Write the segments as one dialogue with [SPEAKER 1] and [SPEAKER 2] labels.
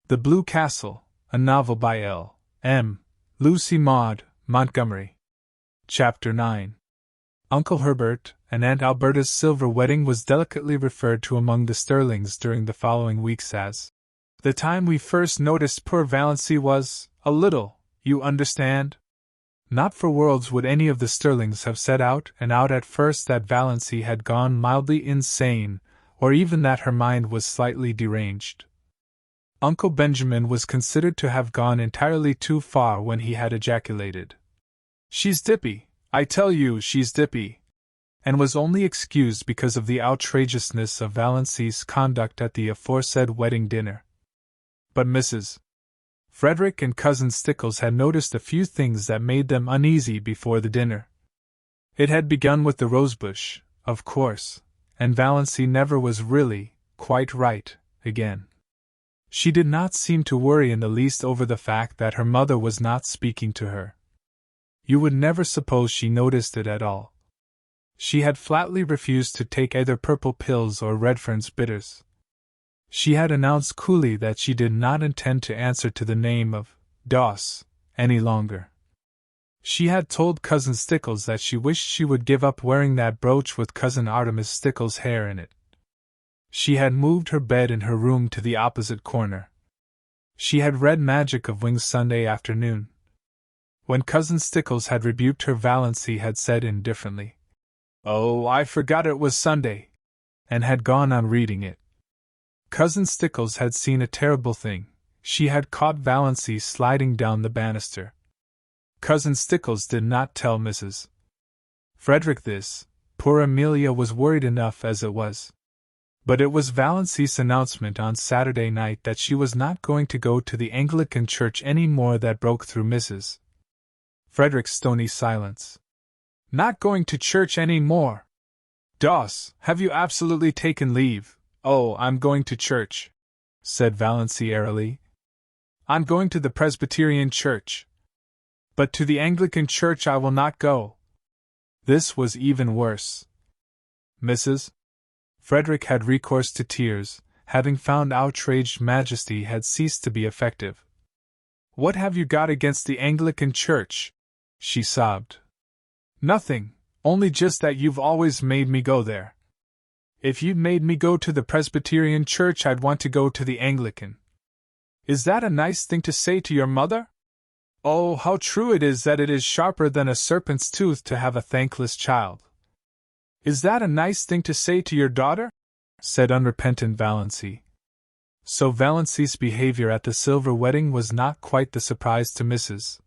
[SPEAKER 1] The Blue Castle, a novel by L. M. Lucy Maud Montgomery. Chapter 9. Uncle Herbert and Aunt Alberta's silver wedding was delicately referred to among the Sterlings during the following weeks as the time we first noticed poor Valancy was a little, you understand. Not for worlds would any of the Sterlings have set out at first that Valancy had gone mildly insane, or even that her mind was slightly deranged. Uncle Benjamin was considered to have gone entirely too far when he had ejaculated, "She's dippy, I tell you she's dippy," and was only excused because of the outrageousness of Valancy's conduct at the aforesaid wedding dinner. But Mrs. Frederick and Cousin Stickles had noticed a few things that made them uneasy before the dinner. It had begun with the rosebush, of course, and Valancy never was really quite right again. She did not seem to worry in the least over the fact that her mother was not speaking to her. You would never suppose she noticed it at all. She had flatly refused to take either purple pills or Redfern's bitters. She had announced coolly that she did not intend to answer to the name of Doss any longer. She had told Cousin Stickles that she wished she would give up wearing that brooch with Cousin Artemis Stickles' hair in it. She had moved her bed in her room to the opposite corner. She had read Magic of Wings Sunday afternoon. When Cousin Stickles had rebuked her, Valancy had said indifferently, "Oh, I forgot it was Sunday," and had gone on reading it. Cousin Stickles had seen a terrible thing. She had caught Valancy sliding down the banister. Cousin Stickles did not tell Mrs. Frederick this. Poor Amelia was worried enough as it was. But it was Valancy's announcement on Saturday night that she was not going to go to the Anglican church any more that broke through Mrs. Frederick's stony silence. "Not going to church any more? Doss, have you absolutely taken leave?" "Oh, I'm going to church," said Valancy airily. "I'm going to the Presbyterian church. But to the Anglican church I will not go." This was even worse. Mrs. Frederick had recourse to tears, having found outraged majesty had ceased to be effective. "What have you got against the Anglican church?" she sobbed. "Nothing, only just that you've always made me go there. If you'd made me go to the Presbyterian church, I'd want to go to the Anglican. Is that a nice thing to say to your mother? Oh, how true it is that it is sharper than a serpent's tooth to have a thankless child. Is that a nice thing to say to your daughter?" said unrepentant Valancy. So Valancy's behavior at the silver wedding was not quite the surprise to Mrs.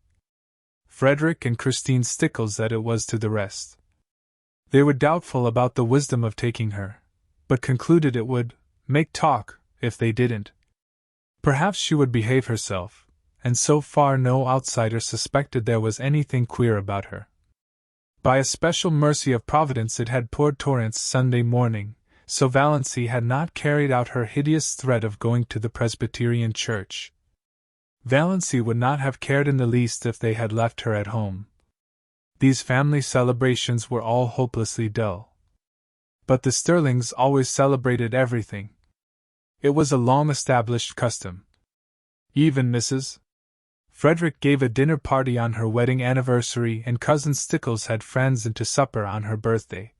[SPEAKER 1] Frederick and Christine Stickles that it was to the rest. They were doubtful about the wisdom of taking her, but concluded it would make talk if they didn't. Perhaps she would behave herself, and so far no outsider suspected there was anything queer about her. By a special mercy of Providence it had poured torrents Sunday morning, so Valancy had not carried out her hideous threat of going to the Presbyterian church. Valancy would not have cared in the least if they had left her at home. These family celebrations were all hopelessly dull. But the Sterlings always celebrated everything. It was a long-established custom. Even Mrs. Frederick gave a dinner party on her wedding anniversary, and Cousin Stickles had friends in to supper on her birthday.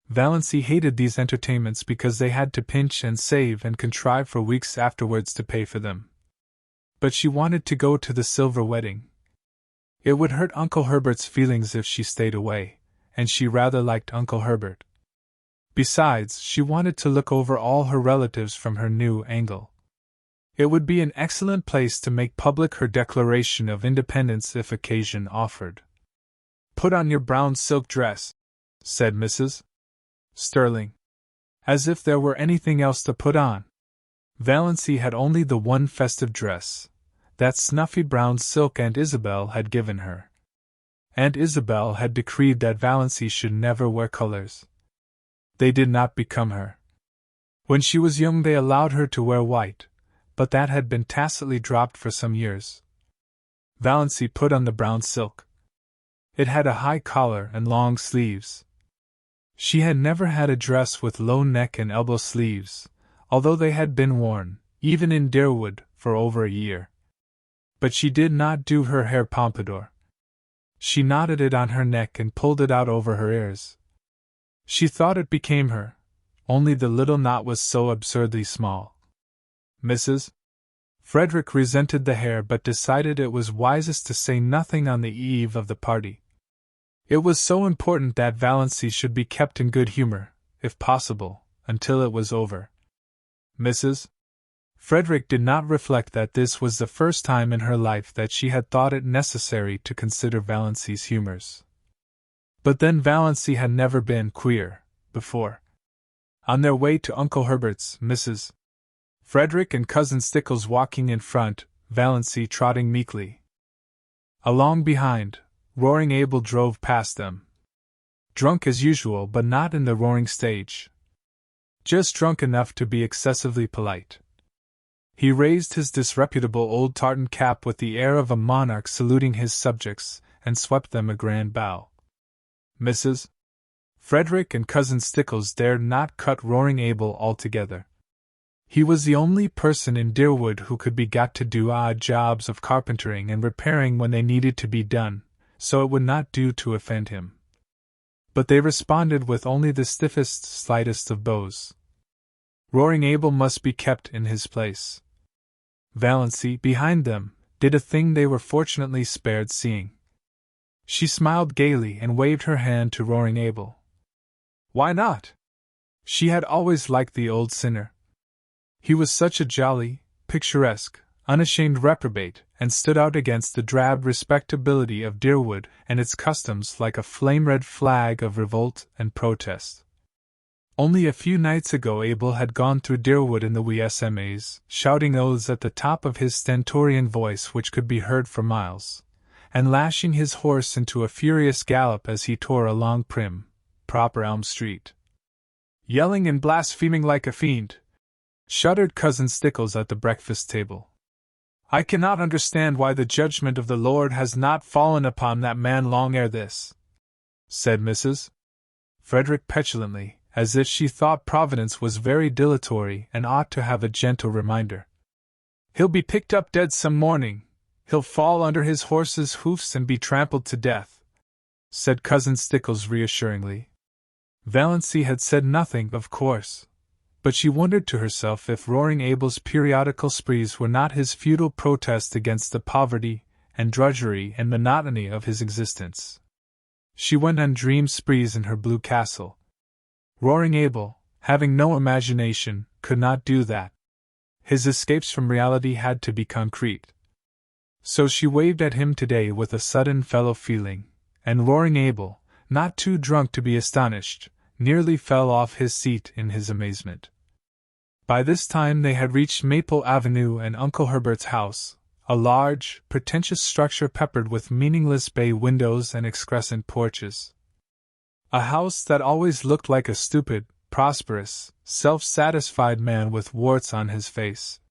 [SPEAKER 1] Valancy hated these entertainments because they had to pinch and save and contrive for weeks afterwards to pay for them. But she wanted to go to the silver wedding. It would hurt Uncle Herbert's feelings if she stayed away, and she rather liked Uncle Herbert. Besides, she wanted to look over all her relatives from her new angle. It would be an excellent place to make public her Declaration of Independence if occasion offered. "Put on your brown silk dress," said Mrs. Sterling. As if there were anything else to put on. Valancy had only the one festive dress, that snuffy brown silk Aunt Isabel had given her. Aunt Isabel had decreed that Valancy should never wear colors. They did not become her. When she was young they allowed her to wear white, but that had been tacitly dropped for some years. Valancy put on the brown silk. It had a high collar and long sleeves. She had never had a dress with low neck and elbow sleeves, although they had been worn, even in Deerwood, for over a year. But she did not do her hair pompadour. She knotted it on her neck and pulled it out over her ears. She thought it became her, only the little knot was so absurdly small. Mrs. Frederick resented the hair but decided it was wisest to say nothing on the eve of the party. It was so important that Valency should be kept in good humor, if possible, until it was over. Mrs. Frederick did not reflect that this was the first time in her life that she had thought it necessary to consider Valency's humors. But then Valency had never been queer before. On their way to Uncle Herbert's, Mrs. Frederick and Cousin Stickles walking in front, Valency trotting meekly along behind, Roaring Abel drove past them. Drunk as usual, but not in the roaring stage. Just drunk enough to be excessively polite. He raised his disreputable old tartan cap with the air of a monarch saluting his subjects, and swept them a grand bow. Mrs. Frederick and Cousin Stickles dared not cut Roaring Abel altogether. He was the only person in Deerwood who could be got to do odd jobs of carpentering and repairing when they needed to be done, so it would not do to offend him. But they responded with only the stiffest, slightest of bows. Roaring Abel must be kept in his place. Valency, behind them, did a thing they were fortunately spared seeing. She smiled gaily and waved her hand to Roaring Abel. Why not? She had always liked the old sinner. He was such a jolly, picturesque, unashamed reprobate, and stood out against the drab respectability of Deerwood and its customs like a flame-red flag of revolt and protest. Only a few nights ago Abel had gone through Deerwood in the wee SMAs, shouting oaths at the top of his stentorian voice which could be heard for miles, and lashing his horse into a furious gallop as he tore along prim, proper Elm Street. Yelling and blaspheming like a fiend, shuddered Cousin Stickles at the breakfast table. I cannot understand why the judgment of the Lord has not fallen upon that man long ere this, said Mrs. Frederick petulantly, as if she thought Providence was very dilatory and ought to have a gentle reminder. He'll be picked up dead some morning, he'll fall under his horse's hoofs and be trampled to death, said Cousin Stickles reassuringly. Valency had said nothing, of course, but she wondered to herself if Roaring Abel's periodical sprees were not his futile protest against the poverty and drudgery and monotony of his existence. She went on dream sprees in her blue castle. Roaring Abel, having no imagination, could not do that. His escapes from reality had to be concrete. So she waved at him today with a sudden fellow feeling, and Roaring Abel, not too drunk to be astonished, nearly fell off his seat in his amazement. By this time they had reached Maple Avenue and Uncle Herbert's house, a large, pretentious structure peppered with meaningless bay windows and excrescent porches. A house that always looked like a stupid, prosperous, self-satisfied man with warts on his face.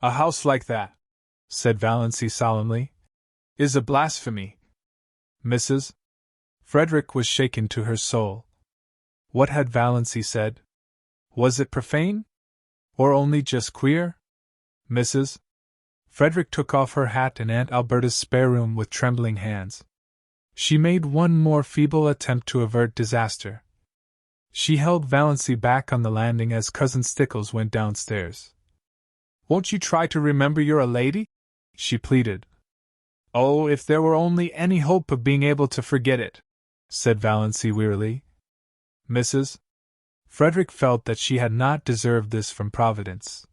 [SPEAKER 1] A house like that, said Valency solemnly, is a blasphemy. Mrs. Frederick was shaken to her soul. What had Valency said? Was it profane? Or only just queer? Mrs. Frederick took off her hat in Aunt Alberta's spare room with trembling hands. She made one more feeble attempt to avert disaster. She held Valency back on the landing as Cousin Stickles went downstairs. Won't you try to remember you're a lady? She pleaded. Oh, if there were only any hope of being able to forget it, said Valency wearily. Mrs. Frederick felt that she had not deserved this from Providence.